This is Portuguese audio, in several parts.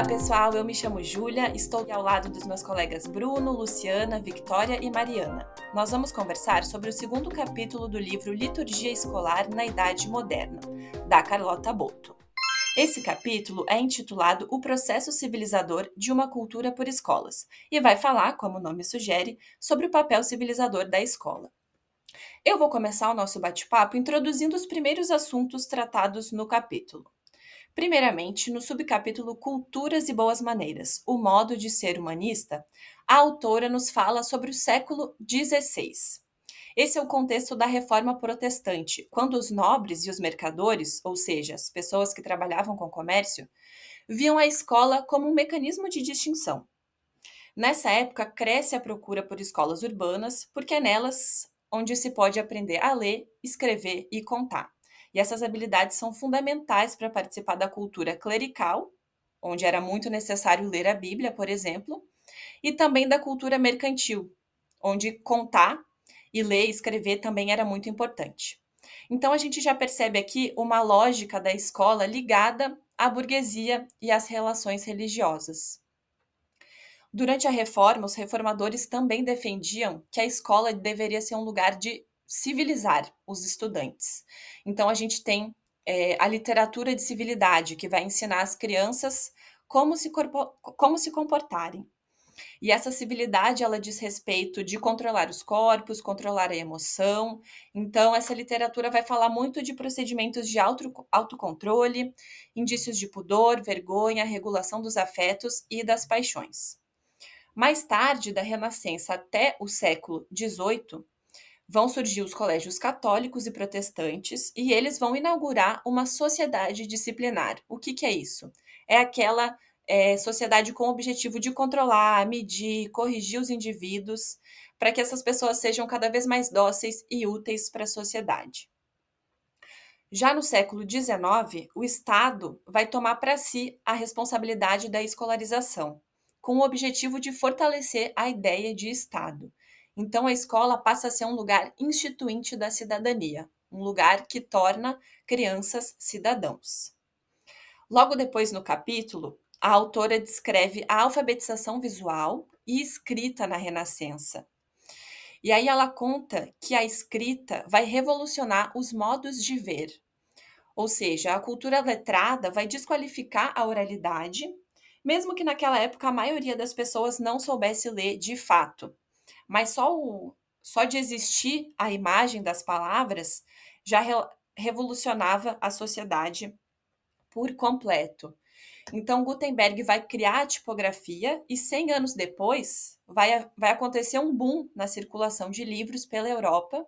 Olá, pessoal. Eu me chamo Júlia, estou aqui ao lado dos meus colegas Bruno, Luciana, Victória e Mariana. Nós vamos conversar sobre o segundo capítulo do livro Liturgia Escolar na Idade Moderna, da Carlota Boto. Esse capítulo é intitulado O Processo Civilizador de uma Cultura por Escolas e vai falar, como o nome sugere, sobre o papel civilizador da escola. Eu vou começar o nosso bate-papo introduzindo os primeiros assuntos tratados no capítulo. Primeiramente, no subcapítulo Culturas e Boas Maneiras, o modo de ser humanista, a autora nos fala sobre o século XVI. Esse é o contexto da Reforma Protestante, quando os nobres e os mercadores, ou seja, as pessoas que trabalhavam com comércio, viam a escola como um mecanismo de distinção. Nessa época, cresce a procura por escolas urbanas, porque é nelas onde se pode aprender a ler, escrever e contar. E essas habilidades são fundamentais para participar da cultura clerical, onde era muito necessário ler a Bíblia, por exemplo, e também da cultura mercantil, onde contar e ler e escrever também era muito importante. Então a gente já percebe aqui uma lógica da escola ligada à burguesia e às relações religiosas. Durante a reforma, os reformadores também defendiam que a escola deveria ser um lugar de civilizar os estudantes. Então, a gente tem a literatura de civilidade, que vai ensinar as crianças como se comportarem. E essa civilidade, ela diz respeito de controlar os corpos, controlar a emoção. Então, essa literatura vai falar muito de procedimentos de autocontrole, indícios de pudor, vergonha, regulação dos afetos e das paixões. Mais tarde, da Renascença até o século XVIII, vão surgir os colégios católicos e protestantes e eles vão inaugurar uma sociedade disciplinar. O que é isso? É aquela sociedade com o objetivo de controlar, medir, corrigir os indivíduos, para que essas pessoas sejam cada vez mais dóceis e úteis para a sociedade. Já no século XIX, o Estado vai tomar para si a responsabilidade da escolarização, com o objetivo de fortalecer a ideia de Estado. Então, a escola passa a ser um lugar instituinte da cidadania, um lugar que torna crianças cidadãos. Logo depois, no capítulo, a autora descreve a alfabetização visual e escrita na Renascença. E aí ela conta que a escrita vai revolucionar os modos de ver. Ou seja, a cultura letrada vai desqualificar a oralidade, mesmo que naquela época a maioria das pessoas não soubesse ler de fato. Mas só de existir a imagem das palavras já revolucionava a sociedade por completo. Então, Gutenberg vai criar a tipografia e 100 anos depois vai acontecer um boom na circulação de livros pela Europa.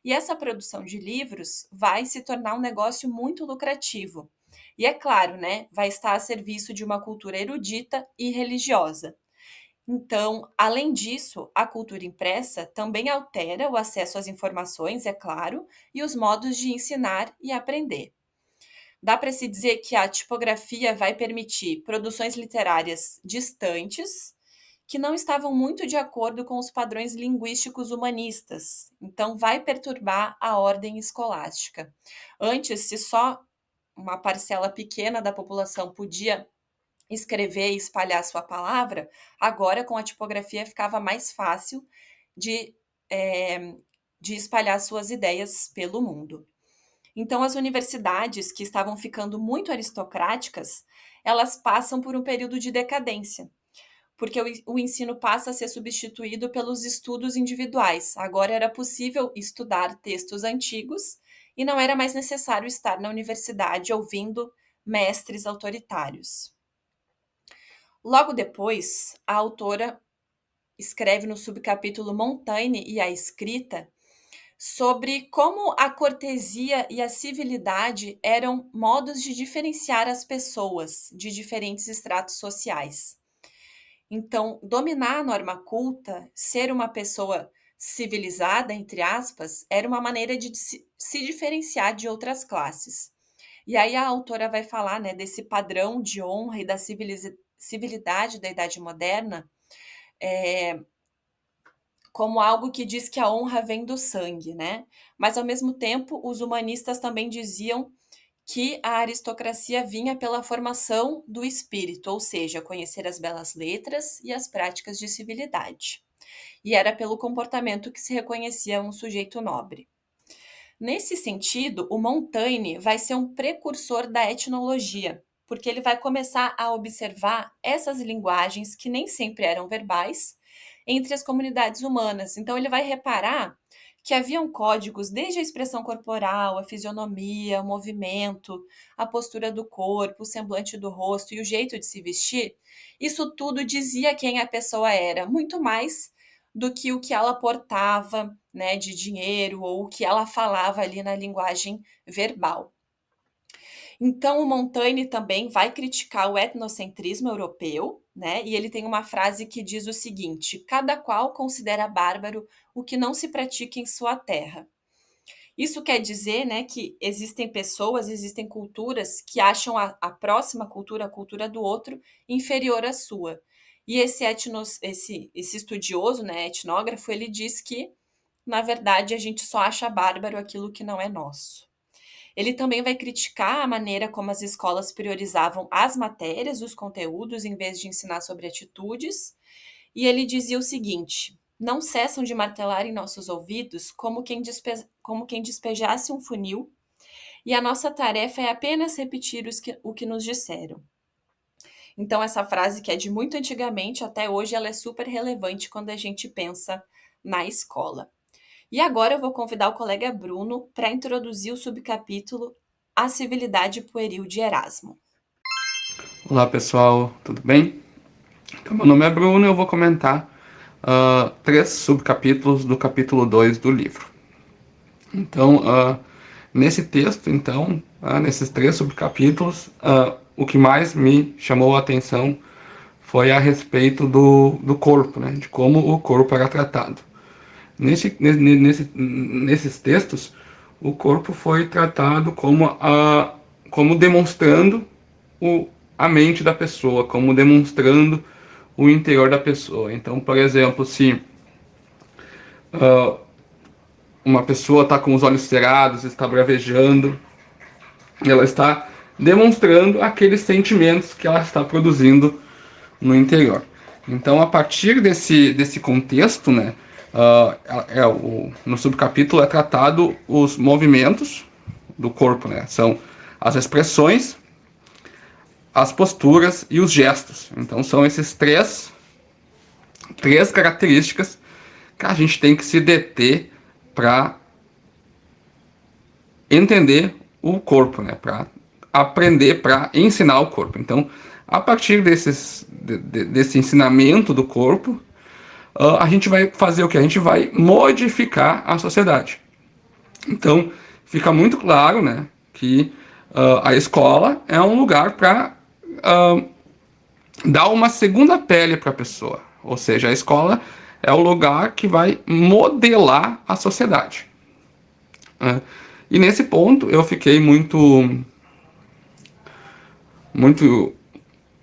E essa produção de livros vai se tornar um negócio muito lucrativo. E é claro, né, vai estar a serviço de uma cultura erudita e religiosa. Então, além disso, a cultura impressa também altera o acesso às informações, é claro, e os modos de ensinar e aprender. Dá para se dizer que a tipografia vai permitir produções literárias distantes, que não estavam muito de acordo com os padrões linguísticos humanistas. Então, vai perturbar a ordem escolástica. Antes, se só uma parcela pequena da população podia escrever e espalhar sua palavra, agora com a tipografia ficava mais fácil de, eh, de espalhar suas ideias pelo mundo. Então, as universidades, que estavam ficando muito aristocráticas, elas passam por um período de decadência, porque o ensino passa a ser substituído pelos estudos individuais. Agora era possível estudar textos antigos e não era mais necessário estar na universidade ouvindo mestres autoritários. Logo depois, a autora escreve no subcapítulo Montaigne e a escrita sobre como a cortesia e a civilidade eram modos de diferenciar as pessoas de diferentes estratos sociais. Então, dominar a norma culta, ser uma pessoa civilizada, entre aspas, era uma maneira de se diferenciar de outras classes. E aí a autora vai falar, né, desse padrão de honra e da civilidade da Idade Moderna, eh, como algo que diz que a honra vem do sangue, né? Mas, ao mesmo tempo, os humanistas também diziam que a aristocracia vinha pela formação do espírito, ou seja, conhecer as belas letras e as práticas de civilidade. E era pelo comportamento que se reconhecia um sujeito nobre. Nesse sentido, o Montaigne vai ser um precursor da etnologia, porque ele vai começar a observar essas linguagens que nem sempre eram verbais entre as comunidades humanas. Então, ele vai reparar que haviam códigos desde a expressão corporal, a fisionomia, o movimento, a postura do corpo, o semblante do rosto e o jeito de se vestir. Isso tudo dizia quem a pessoa era, muito mais do que o que ela portava, né, de dinheiro ou o que ela falava ali na linguagem verbal. Então, o Montaigne também vai criticar o etnocentrismo europeu, né? E ele tem uma frase que diz o seguinte: cada qual considera bárbaro o que não se pratica em sua terra. Isso quer dizer, né, que existem pessoas, existem culturas que acham a próxima cultura, a cultura do outro, inferior à sua. E esse estudioso, né, etnógrafo, ele diz que, na verdade, a gente só acha bárbaro aquilo que não é nosso. Ele também vai criticar a maneira como as escolas priorizavam as matérias, os conteúdos, em vez de ensinar sobre atitudes. E ele dizia o seguinte: não cessam de martelar em nossos ouvidos como quem despejasse um funil, e a nossa tarefa é apenas repetir o que nos disseram. Então, essa frase, que é de muito antigamente, até hoje ela é super relevante quando a gente pensa na escola. E agora eu vou convidar o colega Bruno para introduzir o subcapítulo A Civilidade Pueril de Erasmo. Olá pessoal, tudo bem? Então, meu nome é Bruno e eu vou comentar 3 subcapítulos do capítulo 2 do livro. Então, nesse texto, nesses 3 subcapítulos, o que mais me chamou a atenção foi a respeito do corpo, né? De como o corpo era tratado. Nesses textos, o corpo foi tratado como demonstrando a mente da pessoa, como demonstrando o interior da pessoa. Então, por exemplo, se uma pessoa está com os olhos cerrados, está bravejando, ela está demonstrando aqueles sentimentos que ela está produzindo no interior. Então, a partir desse contexto, né, no subcapítulo é tratado os movimentos do corpo, né, são as expressões, as posturas e os gestos. Então, são esses três características que a gente tem que se deter para entender o corpo, né? Para aprender, para ensinar o corpo. Então, a partir desse ensinamento do corpo, a gente vai fazer o que? A gente vai modificar a sociedade. Então, fica muito claro, né, que a escola é um lugar para dar uma segunda pele para a pessoa. Ou seja, a escola é o lugar que vai modelar a sociedade. E nesse ponto eu fiquei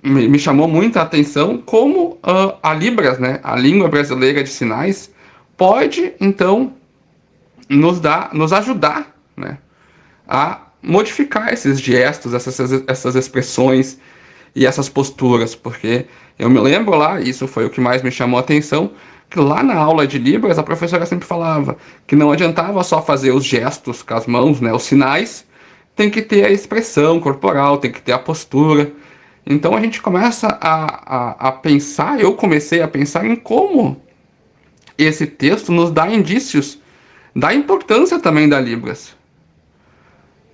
me chamou muita atenção como a Libras, né, a língua brasileira de sinais, pode então nos ajudar, né, a modificar esses gestos, essas expressões e essas posturas, porque eu me lembro lá, isso foi o que mais me chamou a atenção, que lá na aula de Libras a professora sempre falava que não adiantava só fazer os gestos com as mãos, né, os sinais, tem que ter a expressão corporal, tem que ter a postura. Então a gente começa a pensar, eu comecei a pensar em como esse texto nos dá indícios da importância também da Libras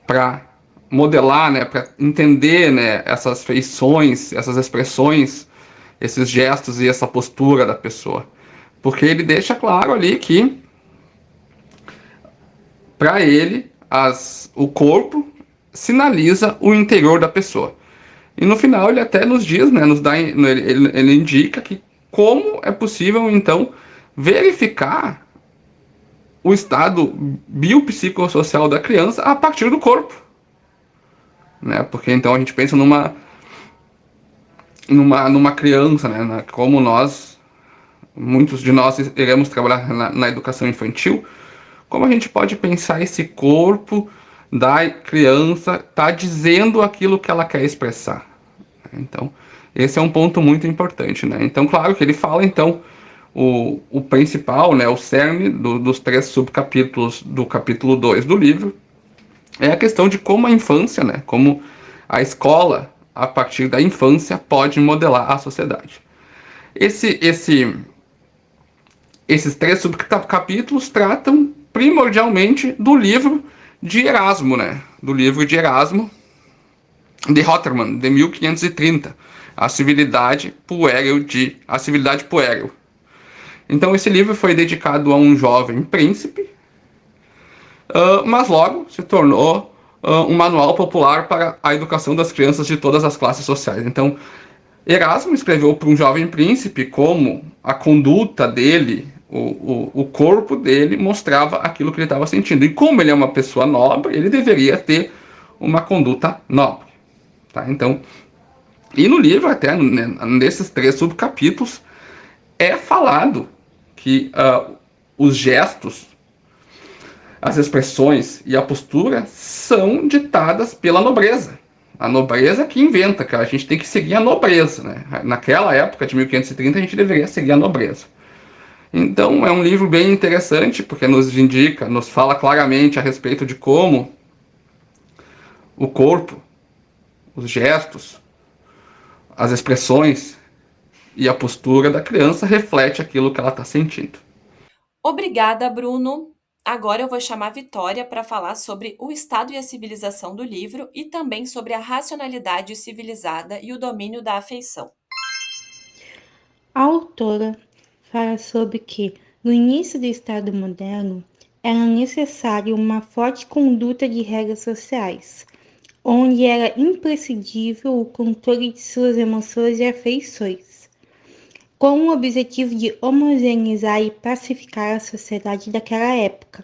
para modelar, né, para entender, né, essas feições, essas expressões, esses gestos e essa postura da pessoa. Porque ele deixa claro ali que, para ele, o corpo sinaliza o interior da pessoa. E no final ele até nos diz, né, ele indica que como é possível, então, verificar o estado biopsicossocial da criança a partir do corpo. Né? Porque então a gente pensa numa criança, né? Como muitos de nós iremos trabalhar na educação infantil, como a gente pode pensar esse corpo da criança está dizendo aquilo que ela quer expressar. Então, esse é um ponto muito importante, né? Então, claro que ele fala, então, o principal, né, o cerne dos 3 subcapítulos do capítulo 2 do livro, é a questão de como a infância, né, como a escola, a partir da infância, pode modelar a sociedade. Esses 3 subcapítulos tratam primordialmente do livro de Erasmo, né, do livro de Erasmo, de Rotterdam, de 1530, a civilidade puéril. Então esse livro foi dedicado a um jovem príncipe, mas logo se tornou um manual popular para a educação das crianças de todas as classes sociais. Então Erasmo escreveu para um jovem príncipe como a conduta dele, o corpo dele mostrava aquilo que ele estava sentindo. E como ele é uma pessoa nobre, ele deveria ter uma conduta nobre. Tá? Então, e no livro, até nesses 3 subcapítulos, é falado que os gestos, as expressões e a postura são ditadas pela nobreza. A nobreza que inventa, que a gente tem que seguir a nobreza. Né? Naquela época de 1530, a gente deveria seguir a nobreza. Então, é um livro bem interessante, porque nos indica, nos fala claramente a respeito de como o corpo, os gestos, as expressões e a postura da criança reflete aquilo que ela está sentindo. Obrigada, Bruno. Agora eu vou chamar a Vitória para falar sobre o estado e a civilização do livro e também sobre a racionalidade civilizada e o domínio da afeição. A autora fala sobre que, no início do Estado moderno, era necessário uma forte conduta de regras sociais, onde era imprescindível o controle de suas emoções e afeições, com o objetivo de homogeneizar e pacificar a sociedade daquela época,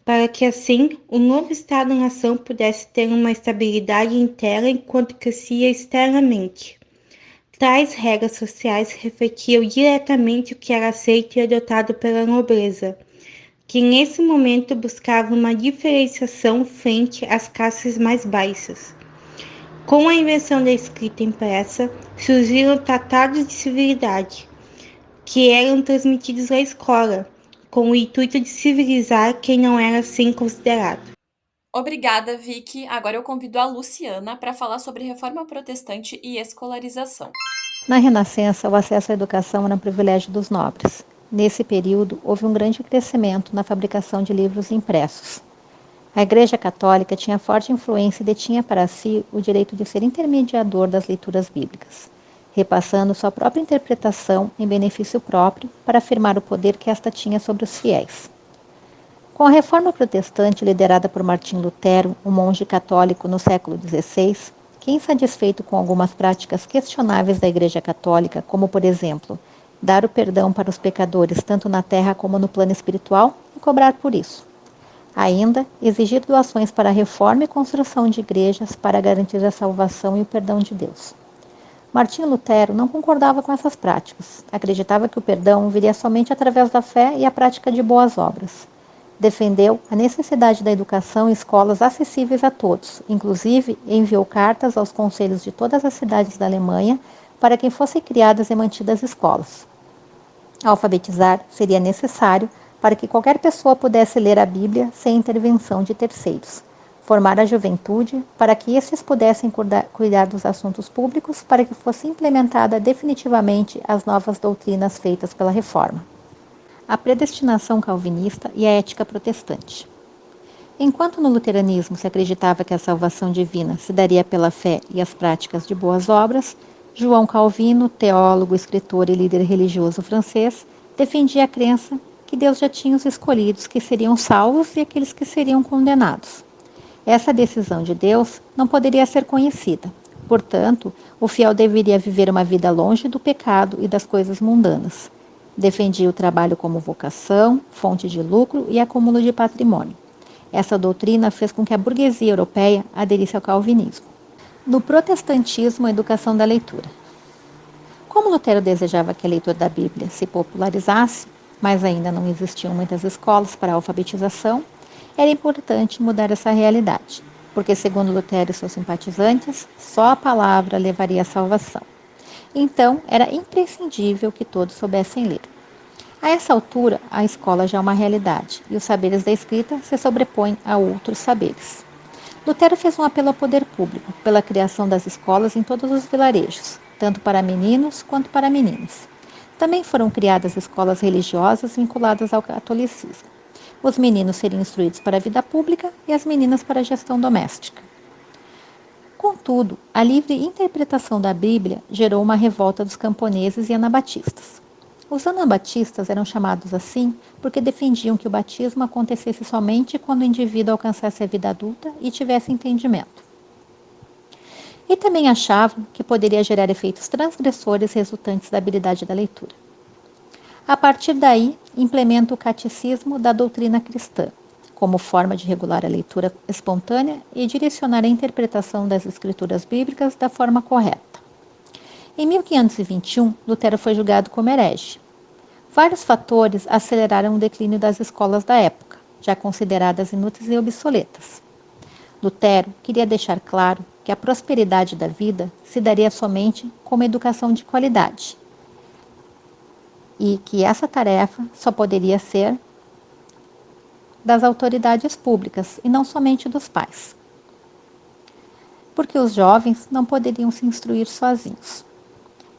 para que assim o novo Estado-nação pudesse ter uma estabilidade interna enquanto crescia externamente. Tais regras sociais refletiam diretamente o que era aceito e adotado pela nobreza, que nesse momento buscava uma diferenciação frente às classes mais baixas. Com a invenção da escrita impressa, surgiram tratados de civilidade, que eram transmitidos à escola, com o intuito de civilizar quem não era assim considerado. Obrigada, Vicky. Agora eu convido a Luciana para falar sobre reforma protestante e escolarização. Na Renascença, o acesso à educação era um privilégio dos nobres. Nesse período, houve um grande crescimento na fabricação de livros impressos. A Igreja Católica tinha forte influência e detinha para si o direito de ser intermediador das leituras bíblicas, repassando sua própria interpretação em benefício próprio para afirmar o poder que esta tinha sobre os fiéis. Com a Reforma Protestante liderada por Martim Lutero, um monge católico no século XVI, que, insatisfeito com algumas práticas questionáveis da Igreja Católica, como, por exemplo, dar o perdão para os pecadores tanto na terra como no plano espiritual, e cobrar por isso. Ainda, exigir doações para a reforma e construção de igrejas para garantir a salvação e o perdão de Deus. Martinho Lutero não concordava com essas práticas. Acreditava que o perdão viria somente através da fé e a prática de boas obras. Defendeu a necessidade da educação em escolas acessíveis a todos, inclusive enviou cartas aos conselhos de todas as cidades da Alemanha para que fossem criadas e mantidas escolas. Alfabetizar seria necessário para que qualquer pessoa pudesse ler a Bíblia sem intervenção de terceiros. Formar a juventude para que estes pudessem cuidar dos assuntos públicos para que fosse implementada definitivamente as novas doutrinas feitas pela Reforma. A predestinação calvinista e a ética protestante. Enquanto no luteranismo se acreditava que a salvação divina se daria pela fé e as práticas de boas obras, João Calvino, teólogo, escritor e líder religioso francês, defendia a crença que Deus já tinha os escolhidos que seriam salvos e aqueles que seriam condenados. Essa decisão de Deus não poderia ser conhecida. Portanto, o fiel deveria viver uma vida longe do pecado e das coisas mundanas. Defendia o trabalho como vocação, fonte de lucro e acúmulo de patrimônio. Essa doutrina fez com que a burguesia europeia aderisse ao calvinismo. No protestantismo, a educação da leitura. Como Lutero desejava que a leitura da Bíblia se popularizasse, mas ainda não existiam muitas escolas para a alfabetização, Era importante mudar essa realidade, porque, segundo Lutero e seus simpatizantes, só a palavra levaria à salvação. Então, era imprescindível que todos soubessem ler. A essa altura, a escola já é uma realidade, e os saberes da escrita se sobrepõem a outros saberes. Lutero fez um apelo ao poder público pela criação das escolas em todos os vilarejos, tanto para meninos quanto para meninas. Também foram criadas escolas religiosas vinculadas ao catolicismo. Os meninos seriam instruídos para a vida pública e as meninas para a gestão doméstica. Contudo, a livre interpretação da Bíblia gerou uma revolta dos camponeses e anabatistas. Os anabatistas eram chamados assim porque defendiam que o batismo acontecesse somente quando o indivíduo alcançasse a vida adulta e tivesse entendimento. E também achavam que poderia gerar efeitos transgressores resultantes da habilidade da leitura. A partir daí, implementa o catecismo da doutrina cristã, como forma de regular a leitura espontânea e direcionar a interpretação das escrituras bíblicas da forma correta. Em 1521, Lutero foi julgado como herege. Vários fatores aceleraram o declínio das escolas da época, já consideradas inúteis e obsoletas. Lutero queria deixar claro que a prosperidade da vida se daria somente com uma educação de qualidade, e que essa tarefa só poderia ser das autoridades públicas e não somente dos pais, porque os jovens não poderiam se instruir sozinhos.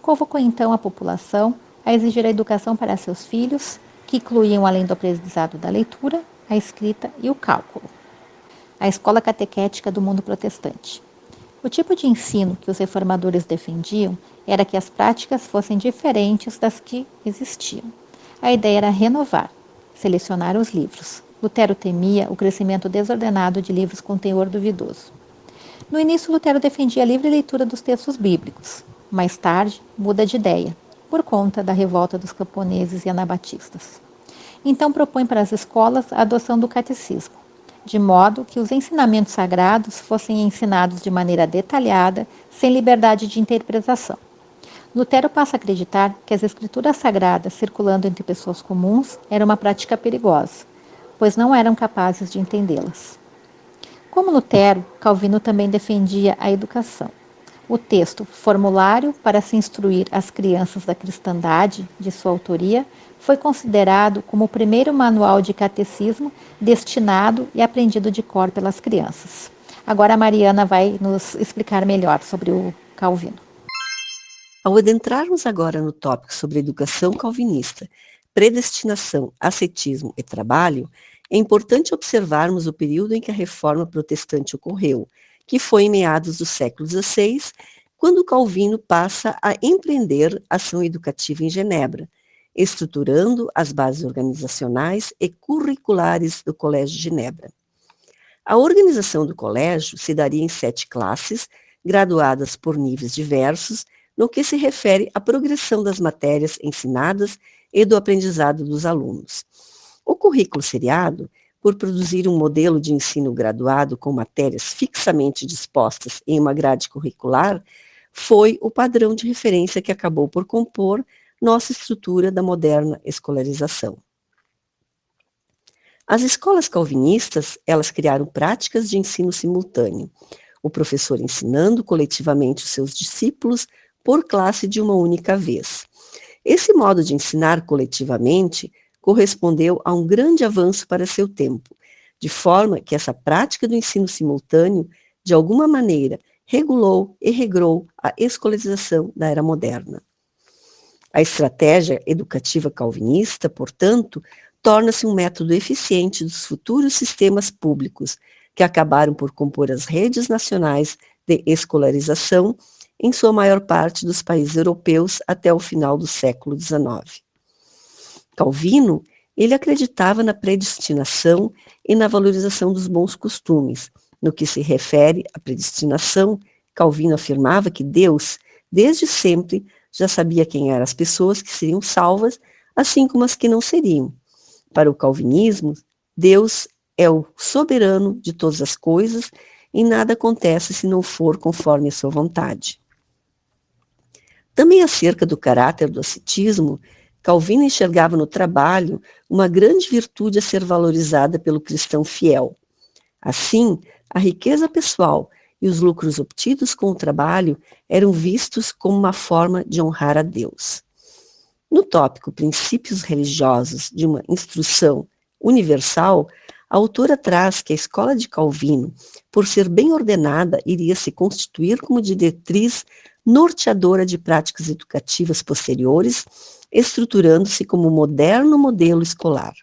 Convocou então a população a exigir a educação para seus filhos, que incluíam, além do aprendizado da leitura, a escrita e o cálculo. A escola catequética do mundo protestante. O tipo de ensino que os reformadores defendiam era que as práticas fossem diferentes das que existiam. A ideia era renovar, selecionar os livros. Lutero temia o crescimento desordenado de livros com teor duvidoso. No início, Lutero defendia a livre leitura dos textos bíblicos. Mais tarde, muda de ideia, por conta da revolta dos camponeses e anabatistas. Então propõe para as escolas a adoção do catecismo, de modo que os ensinamentos sagrados fossem ensinados de maneira detalhada, sem liberdade de interpretação. Lutero passa a acreditar que as escrituras sagradas circulando entre pessoas comuns era uma prática perigosa, pois não eram capazes de entendê-las. Como Lutero, Calvino também defendia a educação. O texto Formulário para se instruir as crianças da cristandade, de sua autoria, foi considerado como o primeiro manual de catecismo destinado e aprendido de cor pelas crianças. Agora a Mariana vai nos explicar melhor sobre o Calvino. Ao adentrarmos agora no tópico sobre educação calvinista, predestinação, ascetismo e trabalho, é importante observarmos o período em que a reforma protestante ocorreu, que foi em meados do século XVI, quando Calvino passa a empreender ação educativa em Genebra, estruturando as bases organizacionais e curriculares do Colégio de Genebra. A organização do colégio se daria em 7 classes, graduadas por níveis diversos, no que se refere à progressão das matérias ensinadas e do aprendizado dos alunos. O currículo seriado, por produzir um modelo de ensino graduado com matérias fixamente dispostas em uma grade curricular, foi o padrão de referência que acabou por compor nossa estrutura da moderna escolarização. As escolas calvinistas, elas criaram práticas de ensino simultâneo, o professor ensinando coletivamente os seus discípulos por classe de uma única vez. Esse modo de ensinar coletivamente correspondeu a um grande avanço para seu tempo, de forma que essa prática do ensino simultâneo, de alguma maneira, regulou e regrou a escolarização da era moderna. A estratégia educativa calvinista, portanto, torna-se um método eficiente dos futuros sistemas públicos, que acabaram por compor as redes nacionais de escolarização, em sua maior parte dos países europeus até o final do século XIX. Calvino, ele acreditava na predestinação e na valorização dos bons costumes. No que se refere à predestinação, Calvino afirmava que Deus, desde sempre, já sabia quem eram as pessoas que seriam salvas, assim como as que não seriam. Para o calvinismo, Deus é o soberano de todas as coisas e nada acontece se não for conforme a sua vontade. Também acerca do caráter do ascetismo, Calvino enxergava no trabalho uma grande virtude a ser valorizada pelo cristão fiel. Assim, a riqueza pessoal e os lucros obtidos com o trabalho eram vistos como uma forma de honrar a Deus. No tópico Princípios Religiosos de uma Instrução Universal, a autora traz que a escola de Calvino, por ser bem ordenada, iria se constituir como diretriz norteadora de práticas educativas posteriores, estruturando-se como moderno modelo escolar.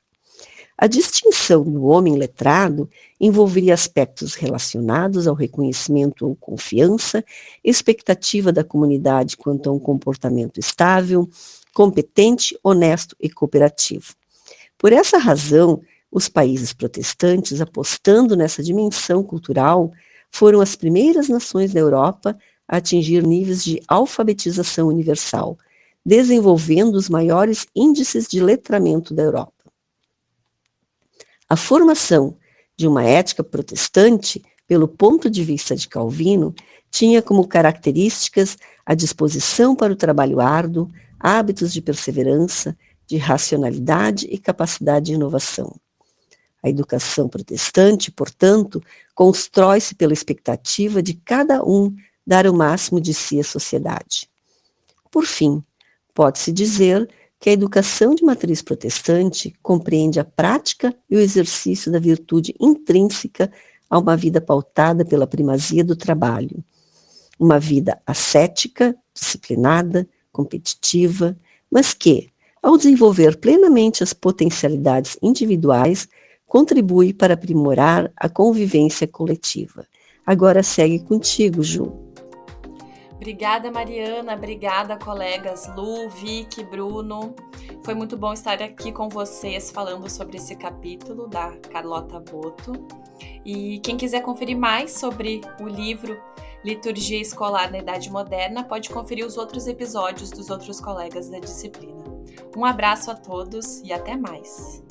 A distinção do homem letrado envolveria aspectos relacionados ao reconhecimento ou confiança, expectativa da comunidade quanto a um comportamento estável, competente, honesto e cooperativo. Por essa razão, os países protestantes, apostando nessa dimensão cultural, foram as primeiras nações da Europa a atingir níveis de alfabetização universal, desenvolvendo os maiores índices de letramento da Europa. A formação de uma ética protestante, pelo ponto de vista de Calvino, tinha como características a disposição para o trabalho árduo, hábitos de perseverança, de racionalidade e capacidade de inovação. A educação protestante, portanto, constrói-se pela expectativa de cada um dar o máximo de si à sociedade. Por fim, pode-se dizer que a educação de matriz protestante compreende a prática e o exercício da virtude intrínseca a uma vida pautada pela primazia do trabalho. Uma vida ascética, disciplinada, competitiva, mas que, ao desenvolver plenamente as potencialidades individuais, contribui para aprimorar a convivência coletiva. Agora segue contigo, Ju. Obrigada, Mariana. Obrigada, colegas Lu, Vicky, Bruno. Foi muito bom estar aqui com vocês falando sobre esse capítulo da Carlota Boto. E quem quiser conferir mais sobre o livro Liturgia Escolar na Idade Moderna, pode conferir os outros episódios dos outros colegas da disciplina. Um abraço a todos e até mais!